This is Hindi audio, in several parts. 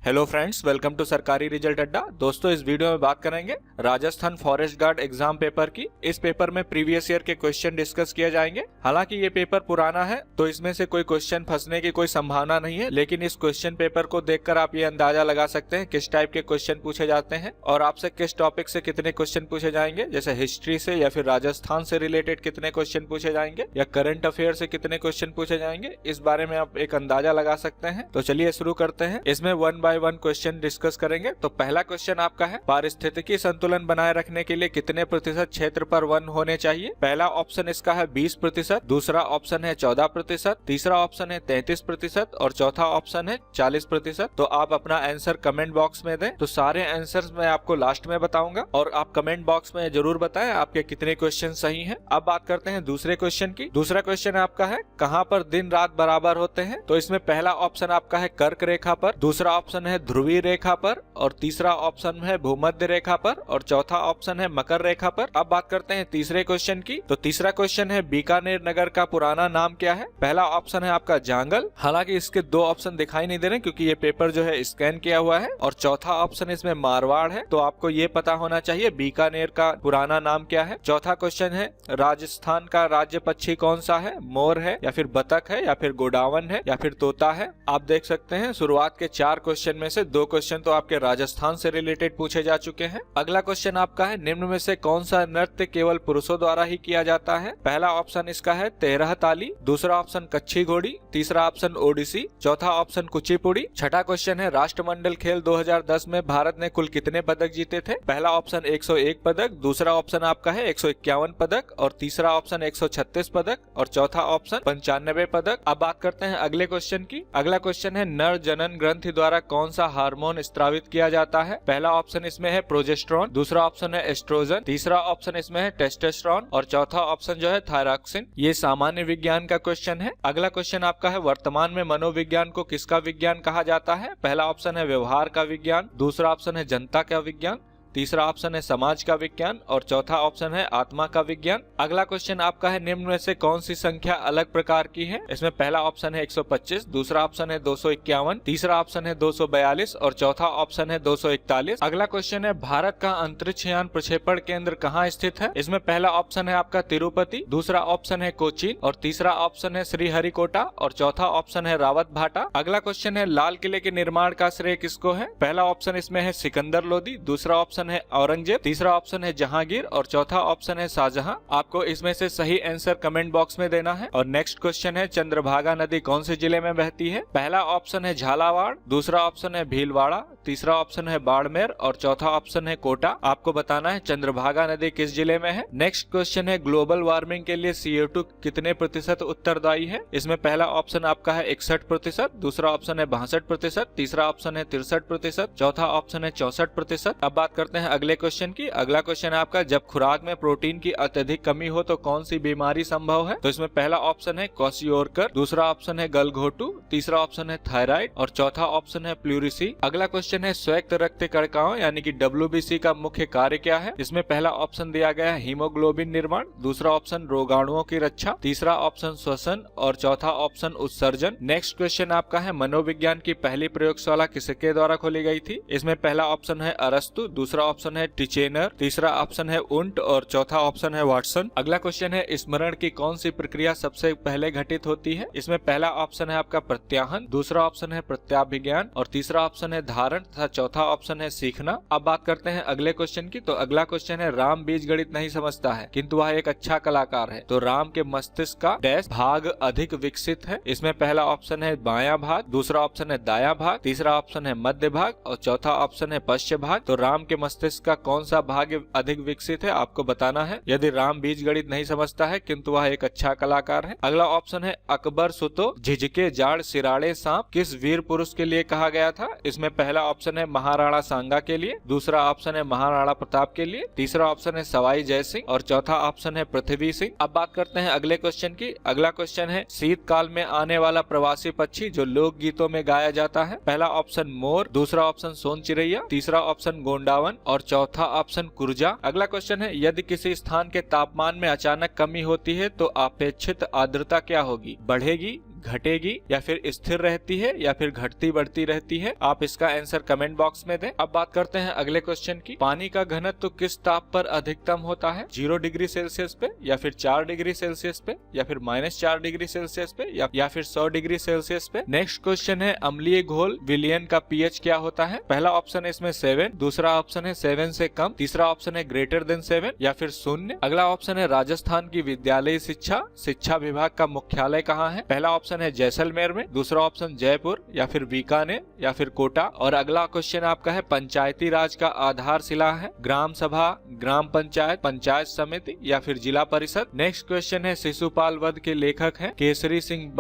हेलो फ्रेंड्स, वेलकम टू सरकारी रिजल्ट अड्डा। दोस्तों, इस वीडियो में बात करेंगे Rajasthan forest guard exam paper की। इस पेपर में प्रीवियस ईयर के क्वेश्चन डिस्कस किए जाएंगे। हालांकि ये पेपर पुराना है तो इसमें से कोई क्वेश्चन फंसने की कोई संभावना नहीं है, लेकिन इस क्वेश्चन पेपर को देखकर आप ये अंदाजा लगा सकते हैं किस टाइप के क्वेश्चन पूछे जाते हैं और आपसे किस टॉपिक से कितने क्वेश्चन पूछे जाएंगे, जैसे हिस्ट्री से या फिर राजस्थान से रिलेटेड कितने क्वेश्चन पूछे जाएंगे या करंट अफेयर से कितने क्वेश्चन पूछे जाएंगे। इस बारे में आप एक अंदाजा लगा सकते हैं। तो चलिए शुरू करते हैं। इसमें 1 बाय 1 क्वेश्चन डिस्कस करेंगे। तो पहला क्वेश्चन आपका है, पारिस्थितिकी संतुलन बनाए रखने के लिए कितने प्रतिशत क्षेत्र पर वन होने चाहिए। पहला ऑप्शन इसका है 20%, दूसरा ऑप्शन है 14%, तीसरा ऑप्शन है 33% और चौथा ऑप्शन है 40%। तो आप अपना आंसर कमेंट बॉक्स में दें। तो सारे आंसर्स मैं आपको लास्ट में बताऊंगा और आप कमेंट बॉक्स में जरूर बताएं आपके कितने क्वेश्चन सही हैं। अब बात करते हैं दूसरे क्वेश्चन की। दूसरा क्वेश्चन आपका है, कहां पर दिन रात बराबर होते हैं। तो इसमें पहला ऑप्शन आपका है कर्क रेखा पर, दूसरा ऑप्शन है ध्रुवीय रेखा पर और तीसरा ऑप्शन है भूमध्य रेखा पर और चौथा ऑप्शन है मकर रेखा पर। अब बात करते हैं तीसरे क्वेश्चन की। तो तीसरा क्वेश्चन है, बीकानेर नगर का पुराना नाम क्या है। पहला ऑप्शन है आपका जांगल, हालांकि इसके दो ऑप्शन दिखाई नहीं दे रहे क्योंकि ये पेपर जो है स्कैन किया हुआ है, और चौथा ऑप्शन इसमें मारवाड़ है। तो आपको ये पता होना चाहिए बीकानेर का पुराना नाम क्या है। चौथा क्वेश्चन है, राजस्थान का राज्य पक्षी कौन सा है। मोर है या फिर बतख है या फिर गोडावन है या फिर तोता है। आप देख सकते हैं शुरुआत के 4 क्वेश्चन में से 2 क्वेश्चन तो आपके राजस्थान से रिलेटेड पूछे जा चुके हैं। अगला क्वेश्चन आपका है, निम्न में से कौन सा नृत्य केवल पुरुषों द्वारा ही किया जाता है। पहला ऑप्शन इसका है 13 ताली, दूसरा ऑप्शन कच्छी घोड़ी, तीसरा ऑप्शन ओडिसी, चौथा ऑप्शन कुचिपुड़ी। छठा क्वेश्चन है, राष्ट्रमंडल खेल 2010 में भारत ने कुल कितने पदक जीते थे। पहला ऑप्शन 101 पदक, दूसरा ऑप्शन आपका है 151 पदक और तीसरा ऑप्शन 136 पदक और चौथा ऑप्शन 95 पदक। अब बात करते हैं अगले क्वेश्चन की। अगला क्वेश्चन है, नर जनन ग्रंथि द्वारा कौन सा हार्मोन स्रावित किया जाता है। पहला ऑप्शन इसमें है प्रोजेस्टेरॉन, दूसरा ऑप्शन है एस्ट्रोजन, तीसरा ऑप्शन इसमें है टेस्टोस्टेरोन और चौथा ऑप्शन जो है थायरॉक्सिन। ये सामान्य विज्ञान का क्वेश्चन है। अगला क्वेश्चन आपका है, वर्तमान में मनोविज्ञान को किसका विज्ञान कहा जाता है। पहला ऑप्शन है व्यवहार का विज्ञान, दूसरा ऑप्शन है जनता का विज्ञान, तीसरा ऑप्शन है समाज का विज्ञान और चौथा ऑप्शन है आत्मा का विज्ञान। अगला क्वेश्चन आपका है, निम्न में से कौन सी संख्या अलग प्रकार की है। इसमें पहला ऑप्शन है 125, दूसरा ऑप्शन है 251, तीसरा ऑप्शन है 242 और चौथा ऑप्शन है 241। अगला क्वेश्चन है, भारत का अंतरिक्ष यान प्रक्षेपण केंद्र कहाँ स्थित है। इसमें पहला ऑप्शन है आपका तिरुपति, दूसरा ऑप्शन है कोचीन और तीसरा ऑप्शन है श्रीहरिकोटा और चौथा ऑप्शन है रावत भाटा। अगला क्वेश्चन है, लाल किले के निर्माण का श्रेय किसको है। पहला ऑप्शन इसमें है सिकंदर लोदी, दूसरा ऑप्शन है औरंगजेब, तीसरा ऑप्शन है जहांगीर और चौथा ऑप्शन है शाहजहां। आपको इसमें से सही आंसर कमेंट बॉक्स में देना है। और नेक्स्ट क्वेश्चन है, चंद्रभागा नदी कौन से जिले में बहती है। पहला ऑप्शन है झालावाड़, दूसरा ऑप्शन है भीलवाड़ा, तीसरा ऑप्शन है बाड़मेर और चौथा ऑप्शन है कोटा। आपको बताना है चंद्रभागा नदी किस जिले में है। नेक्स्ट क्वेश्चन है, ग्लोबल वार्मिंग के लिए CO2 कितने प्रतिशत उत्तरदायी है। इसमें पहला ऑप्शन आपका है 61%, दूसरा ऑप्शन है 62%, तीसरा ऑप्शन है 63%, चौथा ऑप्शन है 64%। अब बात करते हैं अगले क्वेश्चन की। अगला क्वेश्चन है आपका, जब खुराक में प्रोटीन की अत्यधिक कमी हो तो कौन सी बीमारी संभव है। तो इसमें पहला ऑप्शन है क्वाशियोरकर, दूसरा ऑप्शन है गलघोटू, तीसरा ऑप्शन है थायराइड और चौथा ऑप्शन है प्लूरिसी। अगला क्वेश्चन है, संयुक्त रक्त कणिकाओं यानी कि WBC का मुख्य कार्य क्या है। इसमें पहला ऑप्शन दिया गया है हीमोग्लोबिन निर्माण, दूसरा ऑप्शन रोगाणुओं की रक्षा, तीसरा ऑप्शन श्वसन और चौथा ऑप्शन उत्सर्जन। नेक्स्ट क्वेश्चन आपका है, मनोविज्ञान की पहली प्रयोगशाला किसके द्वारा खोली गई थी। इसमें पहला ऑप्शन है अरस्तु, दूसरा ऑप्शन है टिचेनर, तीसरा ऑप्शन है उंट और चौथा ऑप्शन है वाटसन। अगला क्वेश्चन है, स्मरण की कौन सी प्रक्रिया सबसे पहले घटित होती है। इसमें पहला ऑप्शन है आपका प्रत्याहन, दूसरा ऑप्शन है प्रत्याभिज्ञान और तीसरा ऑप्शन है धारण तथा चौथा ऑप्शन है सीखना। अब बात करते हैं अगले क्वेश्चन की। तो अगला क्वेश्चन है, राम बीज गणित नहीं समझता है किंतु वह एक अच्छा कलाकार है। तो राम के मस्तिष्क का डैश भाग अधिक विकसित है। इसमें पहला ऑप्शन है बायां भाग, दूसरा ऑप्शन है दायां भाग, तीसरा ऑप्शन है मध्य भाग और चौथा ऑप्शन है पश्चिम भाग। तो राम के मस्तिष्क का कौन सा भाग अधिक विकसित है आपको बताना है। यदि राम बीज गणित नहीं समझता है किंतु वह एक अच्छा कलाकार है। अगला ऑप्शन है, अकबर सुतो झिझके जाड़ सिराड़े सांप किस वीर पुरुष के लिए कहा गया था। इसमें पहला ऑप्शन है महाराणा सांगा के लिए, दूसरा ऑप्शन है महाराणा प्रताप के लिए, तीसरा ऑप्शन है सवाई जय सिंह और चौथा ऑप्शन है पृथ्वी सिंह। अब बात करते हैं अगले क्वेश्चन की। अगला क्वेश्चन है, शीतकाल में आने वाला प्रवासी पक्षी जो लोक गीतों में गाया जाता है। पहला ऑप्शन मोर, दूसरा ऑप्शन सोन चिड़ैया, तीसरा ऑप्शन गोंडावन और चौथा ऑप्शन कुर्जा। अगला क्वेश्चन है, यदि किसी स्थान के तापमान में अचानक कमी होती है तो अपेक्षित आर्द्रता क्या होगी। बढ़ेगी, घटेगी या फिर स्थिर रहती है या फिर घटती बढ़ती रहती है? आप इसका आंसर कमेंट बॉक्स में दें। अब बात करते हैं अगले क्वेश्चन की। पानी का घनत्व किस ताप पर अधिकतम होता है? 0 डिग्री सेल्सियस पे, या फिर 4 डिग्री सेल्सियस पे, या फिर -4 डिग्री सेल्सियस पे, या फिर 100 डिग्री सेल्सियस पे? नेक्स्ट क्वेश्चन है अम्लीय घोल विलयन का पीएच क्या होता है? पहला ऑप्शन है इसमें 7, दूसरा ऑप्शन है 7 से कम, तीसरा ऑप्शन है ग्रेटर देन 7 या फिर 0। अगला ऑप्शन है राजस्थान की विद्यालय शिक्षा विभाग का मुख्यालय कहाँ है? पहला ऑप्शन है जैसलमेर में, दूसरा ऑप्शन जयपुर या फिर बीकानेर या फिर कोटा। और अगला क्वेश्चन आपका है पंचायती राज का आधारशिला है ग्राम सभा, ग्राम पंचायत, पंचायत समिति या फिर जिला परिषद। नेक्स्ट क्वेश्चन है शिशुपाल वध के लेखक हैं केसरी सिंह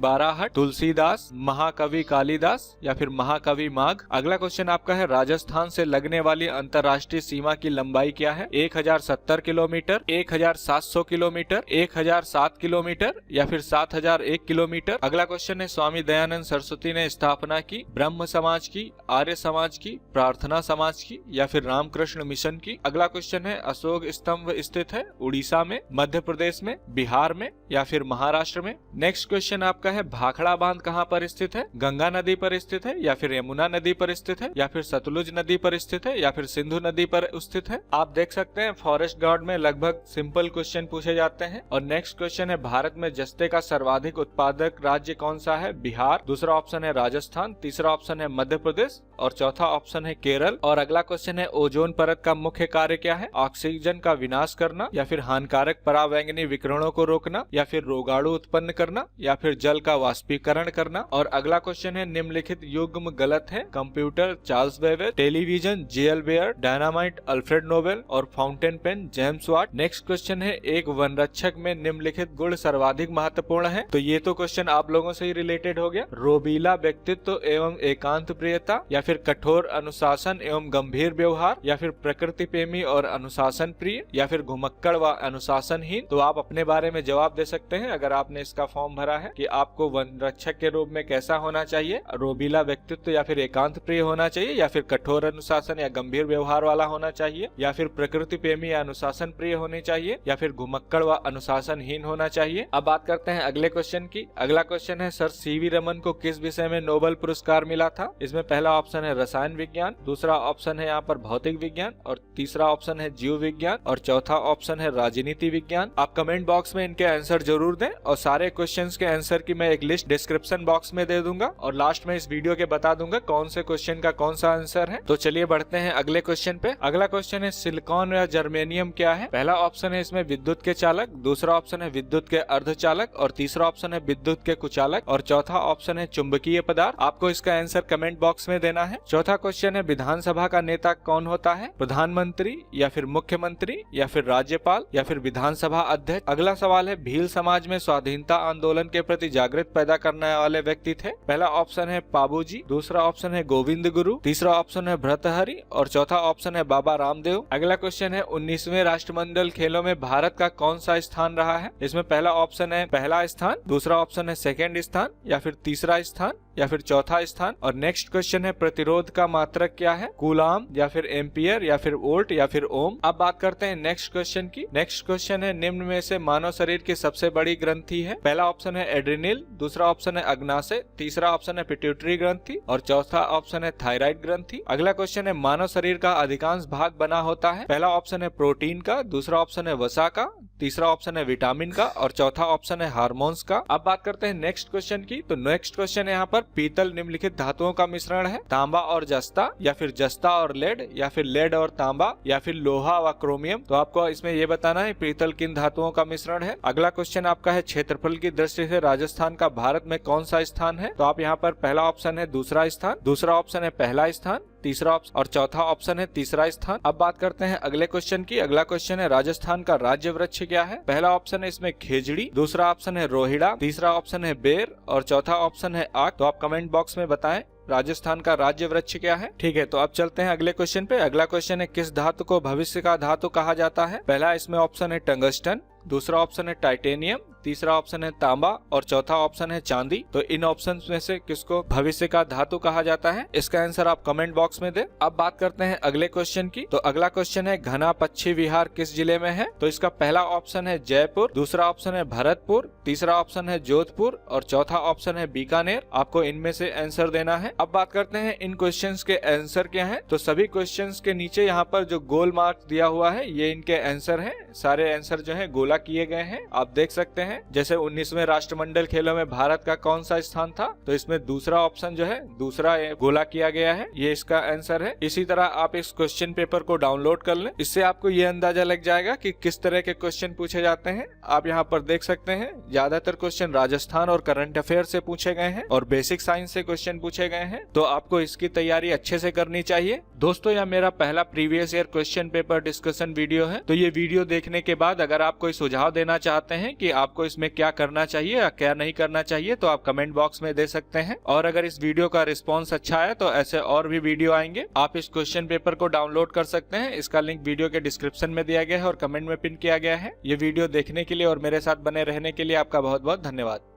बाराहट, तुलसीदास, महाकवि कालिदास या फिर महाकवि माघ। अगला क्वेश्चन आपका है राजस्थान से लगने वाली अंतर्राष्ट्रीय सीमा की लंबाई क्या है? 1070 किलोमीटर, 1700 किलोमीटर, 1007 किलोमीटर या फिर 7001 किलोमीटर। अगला क्वेश्चन है स्वामी दयानंद सरस्वती ने स्थापना की ब्रह्म समाज की, आर्य समाज की, प्रार्थना समाज की या फिर रामकृष्ण मिशन की? अगला क्वेश्चन है अशोक स्तंभ स्थित है उड़ीसा में, मध्य प्रदेश में, बिहार में या फिर महाराष्ट्र में? नेक्स्ट क्वेश्चन आपका है भाखड़ा बांध कहाँ पर स्थित है? गंगा नदी पर स्थित है या फिर यमुना नदी पर स्थित है या फिर सतलुज नदी पर स्थित है या फिर सिंधु नदी पर स्थित है? आप देख सकते हैं फॉरेस्ट गार्ड में लगभग सिंपल क्वेश्चन पूछे जाते हैं। और नेक्स्ट क्वेश्चन है भारत में जस्ते का सर्वाधिक उत्पादक राज्य कौन सा है? बिहार, दूसरा ऑप्शन है राजस्थान, तीसरा ऑप्शन है मध्य प्रदेश और चौथा ऑप्शन है केरल। और अगला क्वेश्चन है ओजोन परत का मुख्य कार्य क्या है? ऑक्सीजन का विनाश करना या फिर हानिकारक परावैंगनी विकिरणों को रोकना या फिर रोगाणु उत्पन्न करना या फिर जल का वाष्पीकरण करना। और अगला क्वेश्चन है निम्नलिखित युग्म गलत है? Computer Charles Babbage, television J L. Baird, dynamite Alfred Nobel और fountain pen James Watt. Next question है एक वनरक्षक में निम्नलिखित गुण सर्वाधिक महत्वपूर्ण है? तो ये तो क्वेश्चन आप लोगों से ही रिलेटेड हो गया। रोबीला व्यक्तित्व एवं एकांत प्रियता या फिर कठोर अनुशासन एवं गंभीर व्यवहार या फिर प्रकृति प्रेमी और अनुशासन प्रिय या फिर घुमक्कड़ व अनुशासनहीन? तो आप अपने बारे में जवाब दे सकते हैं अगर आपने इसका फॉर्म भरा है कि आपको वन रक्षक के रूप में कैसा होना चाहिए। रोबीला व्यक्तित्व या फिर एकांत प्रिय होना चाहिए या फिर कठोर अनुशासन या गंभीर व्यवहार वाला होना चाहिए या फिर प्रकृति प्रेमी या अनुशासन प्रिय होनी चाहिए या फिर घुमक्कड़ व अनुशासनहीन होना चाहिए। अब बात करते हैं अगले क्वेश्चन की। अगला क्वेश्चन है सर सीवी रमन को किस विषय में नोबेल पुरस्कार मिला था? इसमें पहला ऑप्शन है रसायन विज्ञान, दूसरा ऑप्शन है यहाँ पर भौतिक विज्ञान और तीसरा ऑप्शन है जीव विज्ञान और चौथा ऑप्शन है राजनीति विज्ञान। आप कमेंट बॉक्स में इनके आंसर जरूर दें और सारे क्वेश्चंस के आंसर की मैं एक लिस्ट डिस्क्रिप्शन बॉक्स में दे दूंगा और लास्ट में इस वीडियो के बता दूंगा कौन से क्वेश्चन का कौन सा आंसर है। तो चलिए बढ़ते हैं अगले क्वेश्चन पे। अगला क्वेश्चन है सिलिकॉन या जर्मेनियम क्या है? पहला ऑप्शन है इसमें विद्युत के चालक, दूसरा ऑप्शन है विद्युत के अर्धचालक और तीसरा ऑप्शन है विद्युत के कुचालक और चौथा ऑप्शन है चुंबकीय पदार्थ। आपको इसका आंसर कमेंट बॉक्स में देना है। चौथा क्वेश्चन है विधानसभा का नेता कौन होता है? प्रधानमंत्री या फिर मुख्यमंत्री या फिर राज्यपाल या फिर विधानसभा अध्यक्ष? अगला सवाल है भील समाज में स्वाधीनता आंदोलन के प्रति जागृत पैदा करने वाले व्यक्ति थे? पहला ऑप्शन है पाबूजी, दूसरा ऑप्शन है गोविंद गुरु, तीसरा ऑप्शन है भर्तृहरि और चौथा ऑप्शन है बाबा रामदेव। अगला क्वेश्चन है 19वें राष्ट्रमंडल खेलों में भारत का कौन सा स्थान रहा है? इसमें पहला ऑप्शन है पहला स्थान, दूसरा ऑप्शन है सेकंड स्थान या फिर तीसरा स्थान या फिर चौथा स्थान। और नेक्स्ट क्वेश्चन है प्रतिरोध का मात्रक क्या है? कूलाम या फिर एम्पियर या फिर वोल्ट या फिर ओम। अब बात करते हैं नेक्स्ट क्वेश्चन की। नेक्स्ट क्वेश्चन है निम्न में से मानव शरीर की सबसे बड़ी ग्रंथि है? पहला ऑप्शन है एड्रिनल, दूसरा ऑप्शन है अग्नाशय, तीसरा ऑप्शन है पिट्यूटरी ग्रंथि और चौथा ऑप्शन है थायराइड ग्रंथि। अगला क्वेश्चन है मानव शरीर का अधिकांश भाग बना होता है? पहला ऑप्शन है प्रोटीन का, दूसरा ऑप्शन है वसा का, तीसरा ऑप्शन है विटामिन का और चौथा ऑप्शन है हार्मोन्स का। अब बात करते हैं नेक्स्ट क्वेश्चन की। तो नेक्स्ट क्वेश्चन यहाँ पर पीतल निम्नलिखित धातुओं का मिश्रण है? तांबा और जस्ता या फिर जस्ता और लेड या फिर लेड और तांबा या फिर लोहा व क्रोमियम? तो आपको इसमें ये बताना है पीतल किन धातुओं का मिश्रण है। अगला क्वेश्चन आपका है क्षेत्रफल की दृष्टि से राजस्थान का भारत में कौन सा स्थान है? तो आप यहाँ पर पहला ऑप्शन है दूसरा स्थान, दूसरा ऑप्शन है पहला स्थान, तीसरा ऑप्शन और चौथा ऑप्शन है तीसरा स्थान। अब बात करते हैं अगले क्वेश्चन की। अगला क्वेश्चन है राजस्थान का राज्य वृक्ष क्या है? पहला ऑप्शन है इसमें खेजड़ी, दूसरा ऑप्शन है रोहिड़ा, तीसरा ऑप्शन है बेर और चौथा ऑप्शन है आक। तो आप कमेंट बॉक्स में बताएं राजस्थान का राज्य वृक्ष क्या है। ठीक है, तो अब चलते हैं अगले क्वेश्चन पे। अगला क्वेश्चन है किस धातु को भविष्य का धातु कहा जाता है? पहला इसमें ऑप्शन है टंगस्टन, दूसरा ऑप्शन है टाइटेनियम, तीसरा ऑप्शन है तांबा और चौथा ऑप्शन है चांदी। तो इन ऑप्शन में से किसको भविष्य का धातु कहा जाता है, इसका आंसर आप कमेंट बॉक्स में दे। अब बात करते हैं अगले क्वेश्चन की। तो अगला क्वेश्चन है घना पक्षी विहार किस जिले में है। तो इसका पहला ऑप्शन है जयपुर, दूसरा ऑप्शन है भरतपुर, तीसरा ऑप्शन है जोधपुर और चौथा ऑप्शन है बीकानेर। आपको इनमें से आंसर देना है। अब बात करते हैं इन क्वेश्चंस के आंसर क्या हैं। तो सभी क्वेश्चंस के नीचे यहाँ पर जो गोल मार्क दिया हुआ है ये इनके आंसर हैं। सारे आंसर जो है गोला किए गए हैं, आप देख सकते हैं। जैसे 19वें राष्ट्रमंडल खेलों में भारत का कौन सा स्थान था, तो इसमें दूसरा ऑप्शन जो है दूसरा गोला किया गया है, ये इसका आंसर है। इसी तरह आप इस क्वेश्चन पेपर को डाउनलोड कर लें, इससे आपको ये अंदाजा लग जाएगा कि किस तरह के क्वेश्चन पूछे जाते हैं। आप यहाँ पर देख सकते हैं ज्यादातर क्वेश्चन राजस्थान और करंट अफेयर से पूछे गए हैं और बेसिक साइंस से क्वेश्चन पूछे गए हैं। तो आपको इसकी तैयारी अच्छे से करनी चाहिए। दोस्तों यह मेरा पहला previous year question paper discussion video है। तो ये वीडियो देखने के बाद अगर आप कोई सुझाव देना चाहते हैं कि आपको इसमें क्या करना चाहिए या क्या नहीं करना चाहिए, तो आप कमेंट बॉक्स में दे सकते हैं। और अगर इस वीडियो का रिस्पॉन्स अच्छा है तो ऐसे और भी वीडियो आएंगे। आप इस क्वेश्चन पेपर को डाउनलोड कर सकते हैं, इसका लिंक वीडियो के डिस्क्रिप्शन में दिया गया है और कमेंट में पिन किया गया है। ये वीडियो देखने के लिए और मेरे साथ बने रहने के लिए आपका बहुत बहुत धन्यवाद।